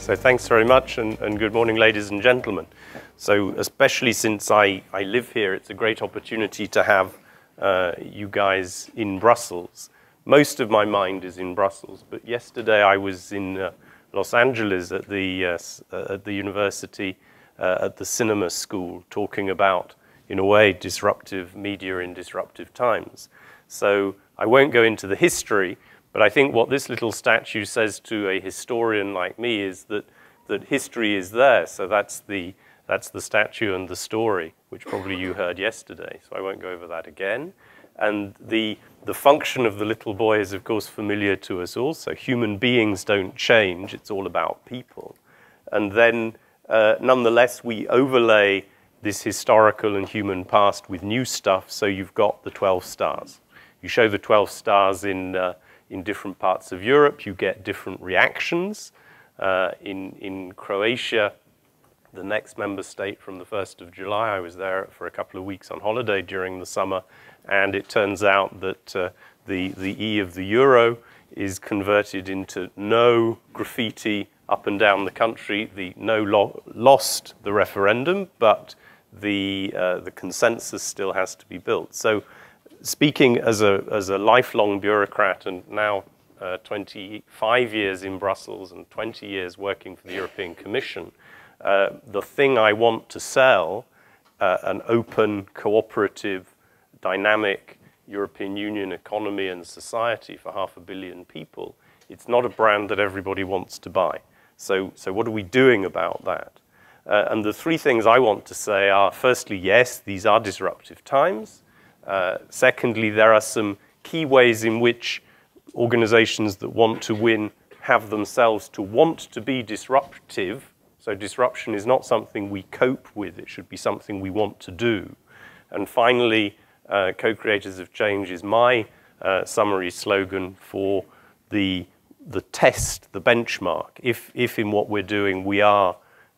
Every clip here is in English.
So thanks very much, and good morning, ladies and gentlemen. So especially since I live here, it's a great opportunity to have you guys in Brussels. Most of my mind is in Brussels, but yesterday I was in Los Angeles at the university, at the cinema school, talking about, in a way, disruptive media in disruptive times. So I won't go into the history, but I think what this little statue says to a historian like me is that history is there. So that's the statue and the story, which probably you heard yesterday. So I won't go over that again. And the function of the little boy is, of course, familiar to us all. So human beings don't change. It's all about people. And then, nonetheless, we overlay this historical and human past with new stuff. So you've got the 12 stars. You show the 12 stars in different parts of Europe, you get different reactions. In Croatia, the next member state from the 1st of July, I was there for a couple of weeks on holiday during the summer, and it turns out that the E of the euro is converted into no graffiti up and down the country. The no lost the referendum, but the consensus still has to be built. So, speaking as a lifelong bureaucrat and now 25 years in Brussels and 20 years working for the European Commission, the thing I want to sell, an open, cooperative, dynamic European Union economy and society for 500 million people, it's not a brand that everybody wants to buy. So what are we doing about that? And the three things I want to say are, firstly, yes, these are disruptive times. Secondly, there are some key ways in which organizations that want to win have themselves to want to be disruptive. So disruption is not something we cope with. It should be something we want to do. And finally, co-creators of change is my summary slogan for the test, the benchmark. If in what we're doing we are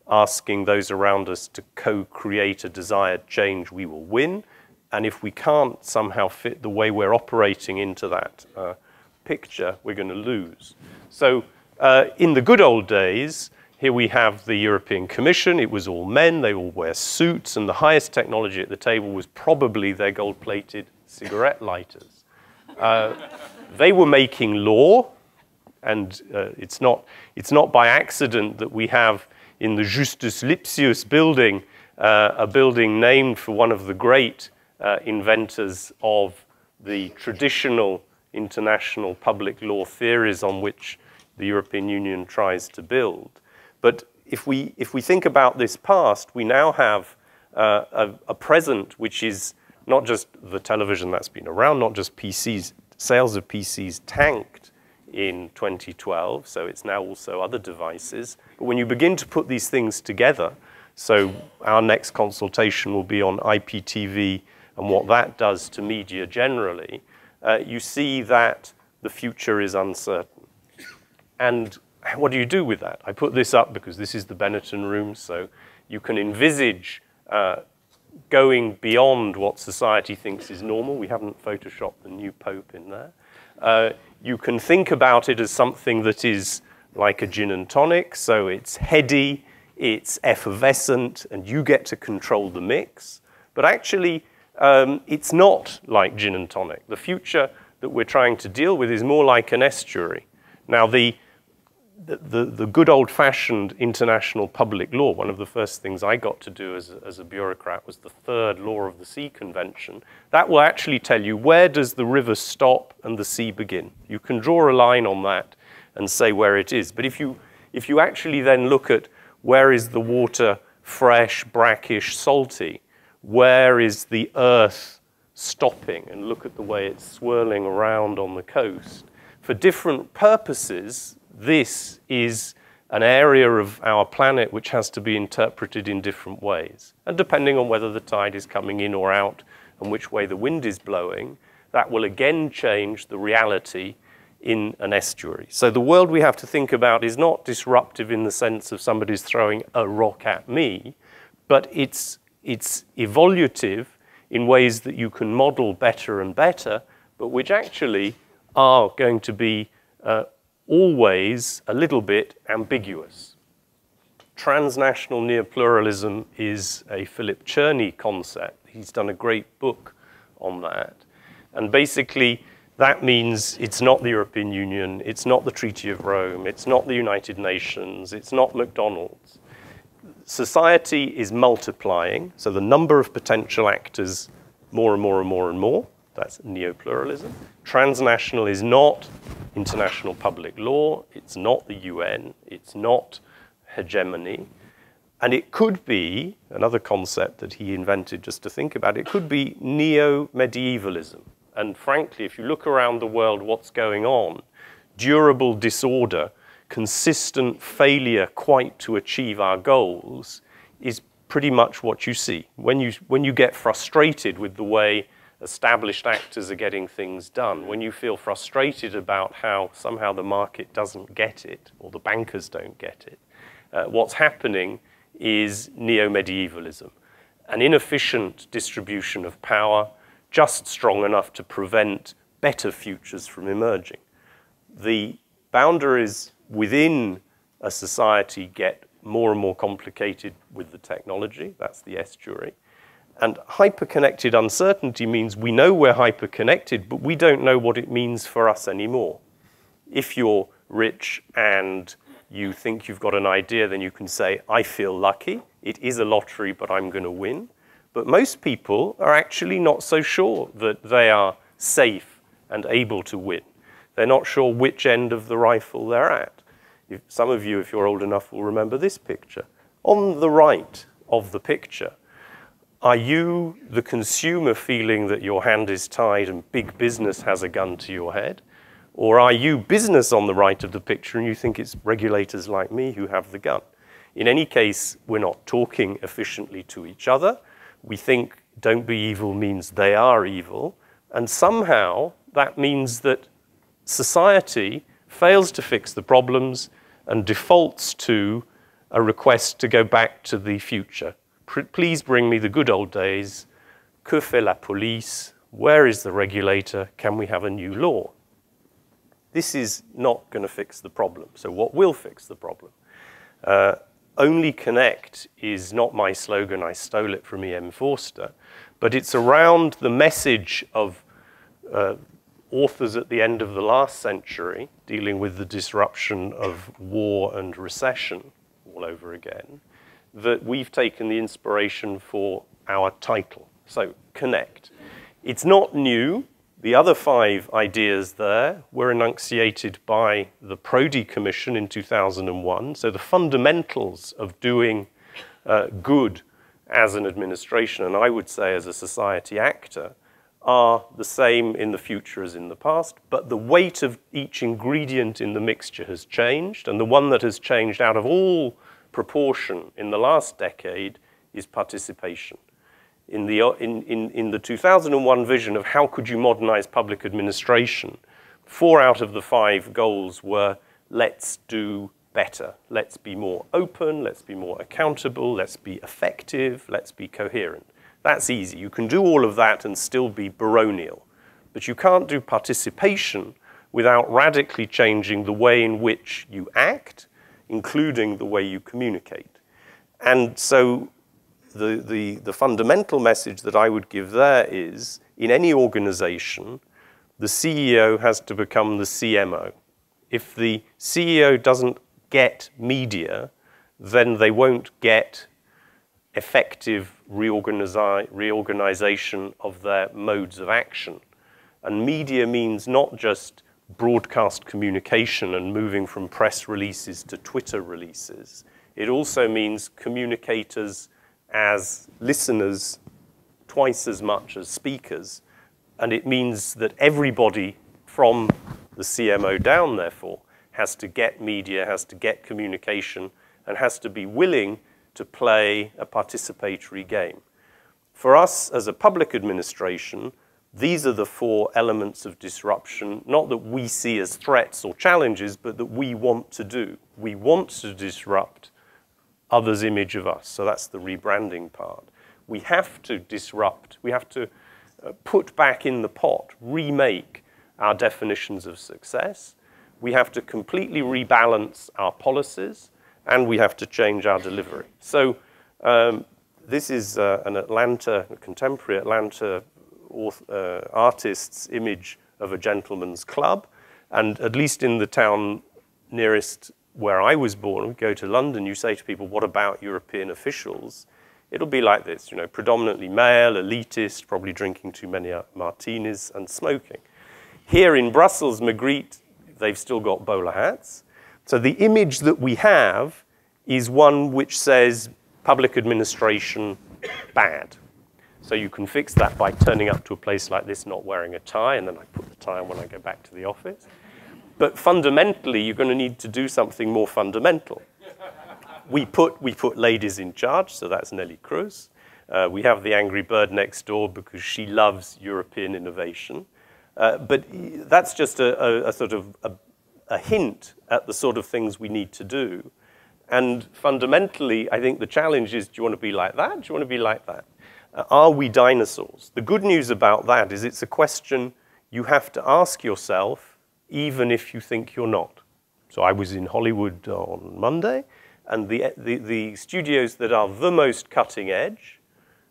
asking those around us to co-create a desired change, we will win. And if we can't somehow fit the way we're operating into that picture, we're going to lose. So in the good old days, here we have the European Commission. It was all men. They all wear suits. And the highest technology at the table was probably their gold-plated cigarette lighters. They were making law. And it's not by accident that we have in the Justus Lipsius building, a building named for one of the great inventors of the traditional international public law theories on which the European Union tries to build. But if we think about this past, we now have a present which is not just the television that's been around, not just PCs. Sales of PCs tanked in 2012, so it's now also other devices. But when you begin to put these things together, so our next consultation will be on IPTV and what that does to media generally, you see that the future is uncertain. And what do you do with that? I put this up because this is the Benetton room, so you can envisage going beyond what society thinks is normal. We haven't photoshopped the new Pope in there. You can think about it as something that is like a gin and tonic, so it's heady, it's effervescent, and you get to control the mix. But actually, it's not like gin and tonic. The future that we're trying to deal with is more like an estuary. Now, the good old-fashioned international public law, one of the first things I got to do as a bureaucrat was the third law of the sea convention. That will actually tell you where does the river stop and the sea begin. You can draw a line on that and say where it is. But if you actually then look at where is the water fresh, brackish, salty, where is the earth stopping, and look at the way it's swirling around on the coast. For different purposes, this is an area of our planet which has to be interpreted in different ways. And depending on whether the tide is coming in or out and which way the wind is blowing, that will again change the reality in an estuary. So the world we have to think about is not disruptive in the sense of somebody's throwing a rock at me, but it's evolutive in ways that you can model better and better, but which actually are going to be always a little bit ambiguous. Transnational neopluralism is a Philip Cherney concept. He's done a great book on that. And basically, that means it's not the European Union, it's not the Treaty of Rome, it's not the United Nations, it's not McDonald's. Society is multiplying, so the number of potential actors more and more and more and more. That's neopluralism. Transnational is not international public law, it's not the UN, it's not hegemony. And it could be, another concept that he invented just to think about, it could be neo-medievalism. And frankly, if you look around the world, what's going on, durable disorder, consistent failure quite to achieve our goals is pretty much what you see. When you get frustrated with the way established actors are getting things done, when you feel frustrated about how somehow the market doesn't get it, or the bankers don't get it, what's happening is neo-medievalism, an inefficient distribution of power, just strong enough to prevent better futures from emerging. The boundaries within a society get more and more complicated with the technology. That's the estuary. And hyper-connected uncertainty means we know we're hyper-connected, but we don't know what it means for us anymore. If you're rich and you think you've got an idea, then you can say, I feel lucky. It is a lottery, but I'm going to win. But most people are actually not so sure that they are safe and able to win. They're not sure which end of the rifle they're at. Some of you, if you're old enough, will remember this picture. On the right of the picture, are you the consumer feeling that your hand is tied and big business has a gun to your head? Or are you business on the right of the picture and you think it's regulators like me who have the gun? In any case, we're not talking efficiently to each other. We think don't be evil means they are evil. And somehow that means that society fails to fix the problems and defaults to a request to go back to the future. Please bring me the good old days. Que fait la police? Where is the regulator? Can we have a new law? This is not going to fix the problem. So what will fix the problem? Only connect is not my slogan. I stole it from E.M. Forster. But it's around the message of authors at the end of the last century dealing with the disruption of war and recession all over again, that we've taken the inspiration for our title. So, connect. It's not new. The other 5 ideas there were enunciated by the Prodi Commission in 2001. So the fundamentals of doing good as an administration, and I would say as a society actor, are the same in the future as in the past, but the weight of each ingredient in the mixture has changed, and the one that has changed out of all proportion in the last decade is participation. In the 2001 vision of how could you modernize public administration, 4 out of the 5 goals were let's do better, let's be more open, let's be more accountable, let's be effective, let's be coherent. That's easy. You can do all of that and still be baronial. But you can't do participation without radically changing the way in which you act, including the way you communicate. And so the fundamental message that I would give there is, in any organization, the CEO has to become the CMO. If the CEO doesn't get media, then they won't get effective reorganization of their modes of action. And media means not just broadcast communication and moving from press releases to Twitter releases. It also means communicators as listeners twice as much as speakers. And it means that everybody from the CMO down, therefore, has to get media, has to get communication, and has to be willing to play a participatory game. For us, as a public administration, these are the 4 elements of disruption, not that we see as threats or challenges, but that we want to do. We want to disrupt others' image of us. So that's the rebranding part. We have to disrupt. We have to put back in the pot, remake our definitions of success. We have to completely rebalance our policies. and we have to change our delivery. So this is a contemporary Atlanta artist's image of a gentleman's club. And at least in the town nearest where I was born, we go to London, you say to people, what about European officials? It'll be like this, you know, predominantly male, elitist, probably drinking too many martinis and smoking. Here in Brussels, Magritte, they've still got bowler hats. So the image that we have is one which says public administration bad. So you can fix that by turning up to a place like this, not wearing a tie, and then I put the tie on when I go back to the office. But fundamentally, you're going to need to do something more fundamental. We put ladies in charge, so that's Nelly Cruz. We have the angry bird next door because she loves European innovation. But that's just a sort of a hint at the sort of things we need to do. And fundamentally, I think the challenge is, do you want to be like that? Do you want to be like that? Are we dinosaurs? The good news about that is it's a question you have to ask yourself, even if you think you're not. So I was in Hollywood on Monday, and the studios that are the most cutting edge,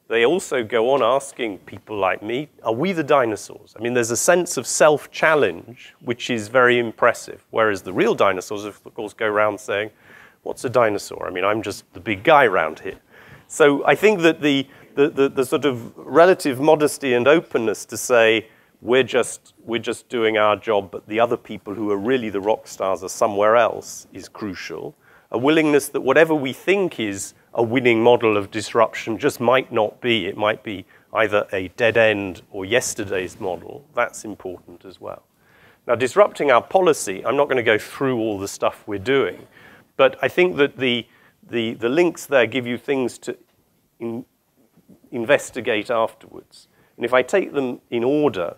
they also go on asking people like me, are we the dinosaurs? I mean, there's a sense of self-challenge, which is very impressive, whereas the real dinosaurs, of course, go around saying, what's a dinosaur? I mean, I'm just the big guy around here. So I think that the sort of relative modesty and openness to say, we're just doing our job, but the other people who are really the rock stars are somewhere else is crucial. A willingness that whatever we think is a winning model of disruption just might not be. It might be either a dead end or yesterday's model. That's important as well. Now, disrupting our policy, I'm not going to go through all the stuff we're doing, but I think that the links there give you things to investigate afterwards. And if I take them in order,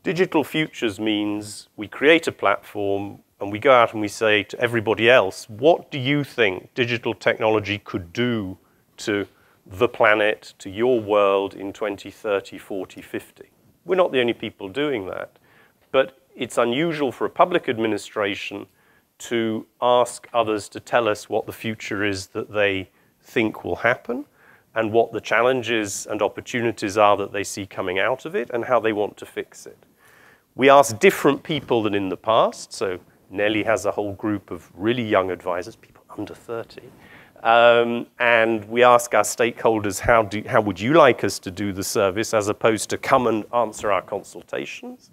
digital futures means we create a platform and we go out and we say to everybody else, what do you think digital technology could do to the planet, to your world in 2030, 40, 50? We're not the only people doing that. But it's unusual for a public administration to ask others to tell us what the future is that they think will happen and what the challenges and opportunities are that they see coming out of it and how they want to fix it. We ask different people than in the past. So Nelly has a whole group of really young advisors, people under 30. And we ask our stakeholders, how would you like us to do the service, as opposed to come and answer our consultations?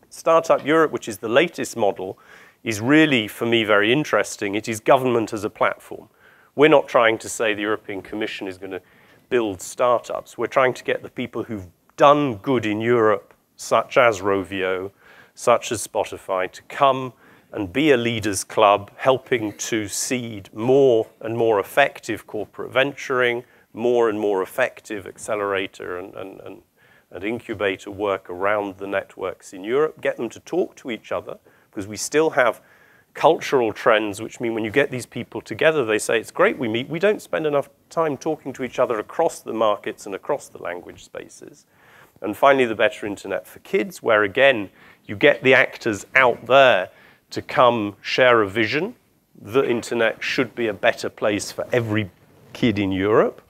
Startup Europe, which is the latest model, is really, for me, very interesting. It is government as a platform. We're not trying to say the European Commission is going to build startups. We're trying to get the people who've done good in Europe, such as Rovio, such as Spotify, to come and be a leaders club, helping to seed more and more effective corporate venturing, more and more effective accelerator and incubator work around the networks in Europe, get them to talk to each other, because we still have cultural trends, which mean when you get these people together, they say, it's great we meet, we don't spend enough time talking to each other across the markets and across the language spaces. And finally, the better internet for kids, where again, you get the actors out there to come share a vision. The internet should be a better place for every kid in Europe.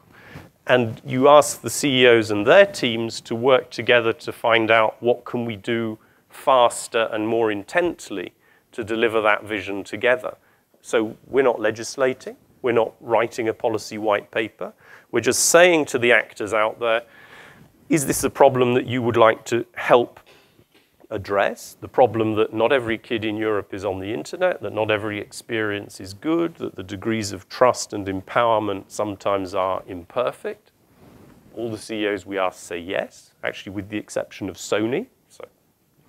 And you ask the CEOs and their teams to work together to find out what can we do faster and more intently to deliver that vision together. So we're not legislating. We're not writing a policy white paper. We're just saying to the actors out there, is this a problem that you would like to help address? The problem that not every kid in Europe is on the internet, that not every experience is good, that the degrees of trust and empowerment sometimes are imperfect. All the CEOs we ask say yes, actually with the exception of Sony. So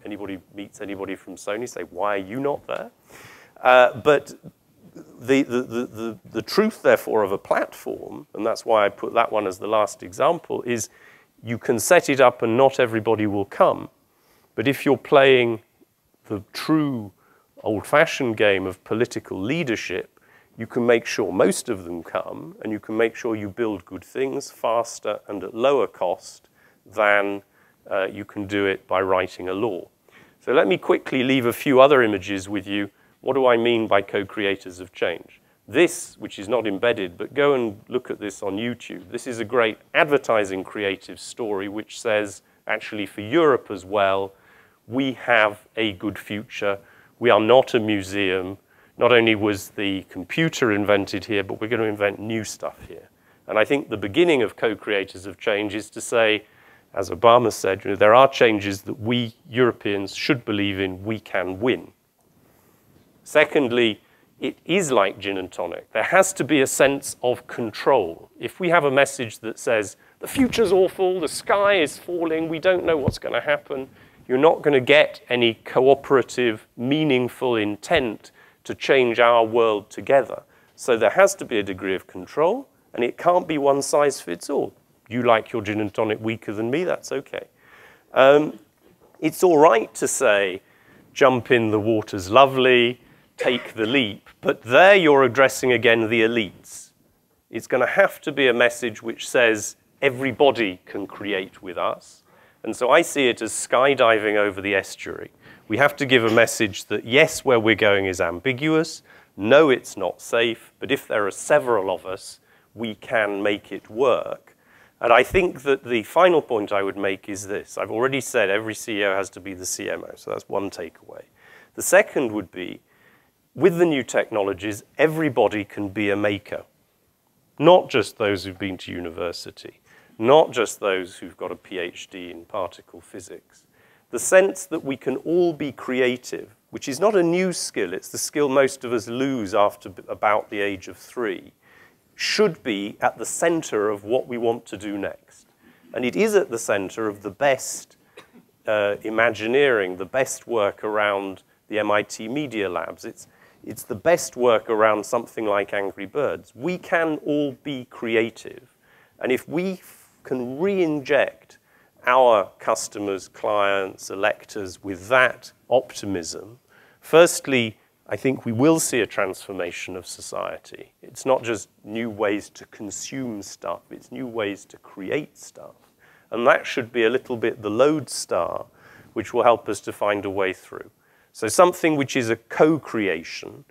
anybody meets anybody from Sony, say, why are you not there? But the truth, therefore, of a platform, and that's why I put that one as the last example, is you can set it up and not everybody will come. But if you're playing the true old-fashioned game of political leadership, you can make sure most of them come, and you can make sure you build good things faster and at lower cost than you can do it by writing a law. So let me quickly leave a few other images with you. What do I mean by co-creators of change? This, which is not embedded, but go and look at this on YouTube. This is a great advertising creative story which says, actually for Europe as well, we have a good future. We are not a museum. Not only was the computer invented here, but we're going to invent new stuff here. And I think the beginning of co-creators of change is to say, as Obama said, you know, there are changes that we Europeans should believe in, we can win. Secondly, it is like gin and tonic. There has to be a sense of control. If we have a message that says, the future's awful, the sky is falling, we don't know what's going to happen, you're not going to get any cooperative, meaningful intent to change our world together. So there has to be a degree of control, and it can't be one size fits all. You like your gin and tonic weaker than me, that's okay. It's all right to say, jump in, the water's lovely, take the leap, but there you're addressing again the elites. It's going to have to be a message which says everybody can create with us. And so I see it as skydiving over the estuary. We have to give a message that yes, where we're going is ambiguous, no, it's not safe, but if there are several of us, we can make it work. And I think that the final point I would make is this. I've already said every CEO has to be the CMO, so that's one takeaway. The second would be, with the new technologies, everybody can be a maker. Not just those who've been to university, not just those who've got a PhD in particle physics. The sense that we can all be creative, which is not a new skill, it's the skill most of us lose after about the age of 3, should be at the center of what we want to do next. And it is at the center of the best Imagineering, the best work around the MIT Media Labs. It's the best work around something like Angry Birds. We can all be creative. And if we can re-inject our customers, clients, electors with that optimism, firstly, I think we will see a transformation of society. It's not just new ways to consume stuff, it's new ways to create stuff. And that should be a little bit the lodestar, which will help us to find a way through. So something which is a co-creation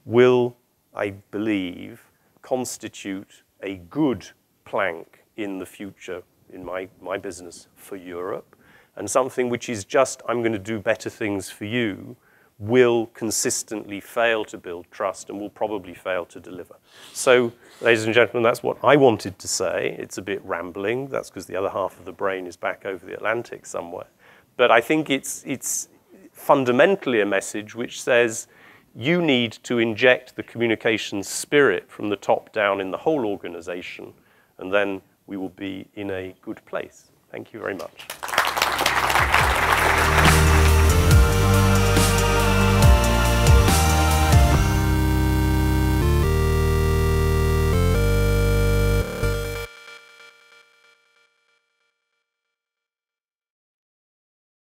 will, I believe, constitute a good plank in the future, in my business, for Europe. And something which is just, I'm going to do better things for you, will consistently fail to build trust and will probably fail to deliver. So, ladies and gentlemen, that's what I wanted to say. It's a bit rambling. That's because the other half of the brain is back over the Atlantic somewhere. But I think it's fundamentally a message which says you need to inject the communication spirit from the top down in the whole organization, and then we will be in a good place. Thank you very much.